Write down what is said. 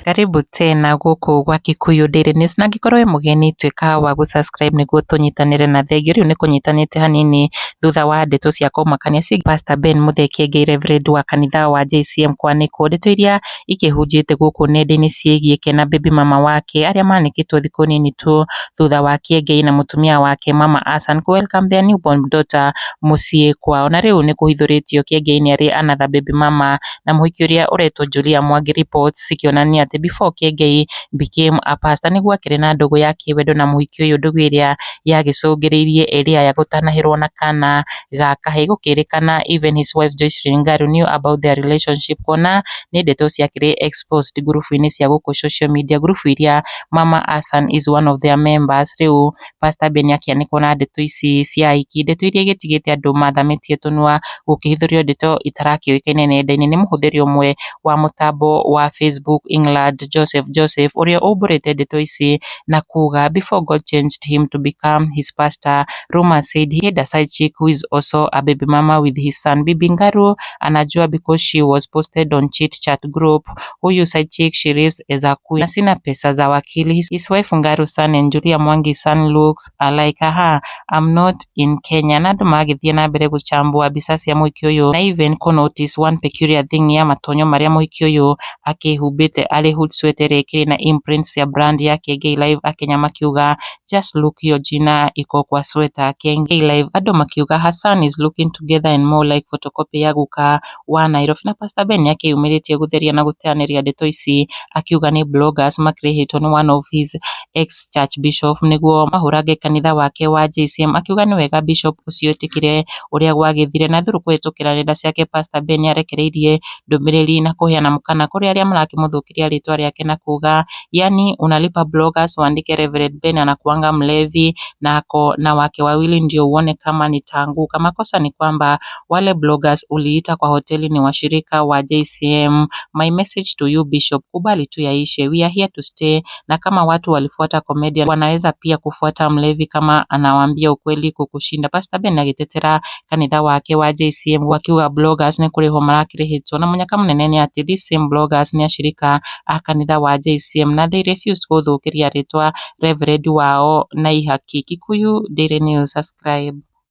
Karibu tena guku gwa Kikuyu Daily News, na angĩkorwo wĩ mũgeni tuĩka wa gũ subscribe nĩguo tũnyitanĩre na thengi. Rĩu nĩ kũnyitanĩte hanini thutha wa ndeto cia kũmakania cia Pastor Ben Muthee Kiengei, Reverend wa kanitha wa JCM kwanĩkwo. Ndeto iria ikĩhunjĩte gũkũ nenda-inĩ ciĩgiĩ ke na baby mama wake arĩa manĩkĩtwo thikũ nini tu thutha wa Kiengei na mũtumia wake Mama Hassan kũ welcome their newborn daughter mũciĩ kwao. Na rĩu nĩ kũhithũrĩtio Kiengei nĩ arĩ another baby mama na mũhiki ũrĩa ũretwo Julia Mwangi, reports cikĩonania atĩ before Kiengei became a pastor nĩguo akĩrĩ na ndũgũ ya kĩwendo na mũhiki ũyũ, ndũgũ ĩrĩa yagĩcũngĩrĩirie ĩrĩa ya gũtanahĩrwo na kana ga kahĩĩ. Gũkĩrĩkana even his wife Joycelyn Ngaru knew about their relationship, kuona nĩ ndeto ciakĩrĩ exposed group-inĩ cia gũkũ social media, group iria Mama Hassan is one of their members. Rĩu Pastor Ben akĩanĩkwo na ndeto ici cia ahiki, ndeto iria igĩtigĩte andũ mathamĩtie tũnua gũkĩhithũrio ndeto itarakĩũĩkaine nenda-inĩ nĩ mũhũthĩri ũmwe wa mũtambo wa Facebook England, Joseph ũrĩa ũmbũrĩte ndeto ici na kuga before God changed him to become his pastor, rumors said he had a side chick who is also a baby mama with his son. Bibi Ngaru anajua because she was posted on chit chat group. Huyu side chick she lives as a queen na sina pesa za wakili. His wife Ngaru's son and Julia Mwangi's son looks alike. I'm not in Kenya. Na andũ magĩthiĩ na mbere gũchambua mbica cia mũhiki ũyũ na even kũ notice one peculiar thing ya matonyo marĩa mũhiki ũyũ akĩhumbĩte arĩ hood sweater ĩrĩa ĩkĩrĩ na imprints ya brand ya Kiengei Live. Akenya makiuga just look, hiyo jina iko kwa sweater Kiengei Live. Andũ makiuga Hassan is looking together and more like photocopy ya guka wa Nairobi. Na Pastor Ben akĩyumĩrĩtie gũtheria na gũteanĩria ndeto ici akiuga nĩ bloggers makĩrĩhĩtwo nĩ one of his ex church bishop nĩguo mahũrange kanitha wake wa JCM. Akiuga nĩ wega bishop ũcio etĩkire ũrĩa gwagĩthire, na through kũhĩtũkĩra nenda ciake Pastor Ben nĩarekereirie ndũmĩrĩri na kũheana mũkana kũrĩ arĩa marakĩmũthũkĩria rĩtwa rĩake na kuga yani unalipa bloggers waandike Reverend Ben anakuanga mlevi na wake wawili ndio uone kama nitaanguka. Makosa ni kwamba wale bloggers uliita kwa hoteli ni washirika wa JCM. My message to you bishop, kubali tu yaishe, we are here to stay. Na kama watu walifuata comedian wanaweza pia kufuata mlevi kama anawaambia ukweli kukushinda. Pastor Ben agĩtetera kanitha wake wa JCM wakiuga bloggers nĩ kũrĩhwo marakĩrĩhĩtwo, na mũnyaka mũnene nĩ atĩ these same bloggers nĩ ashirika a kanitha wa JCM na they refused gũthũkĩria rĩtwa Reverend wao na ihaki. Kikuyu Daily News, subscribe.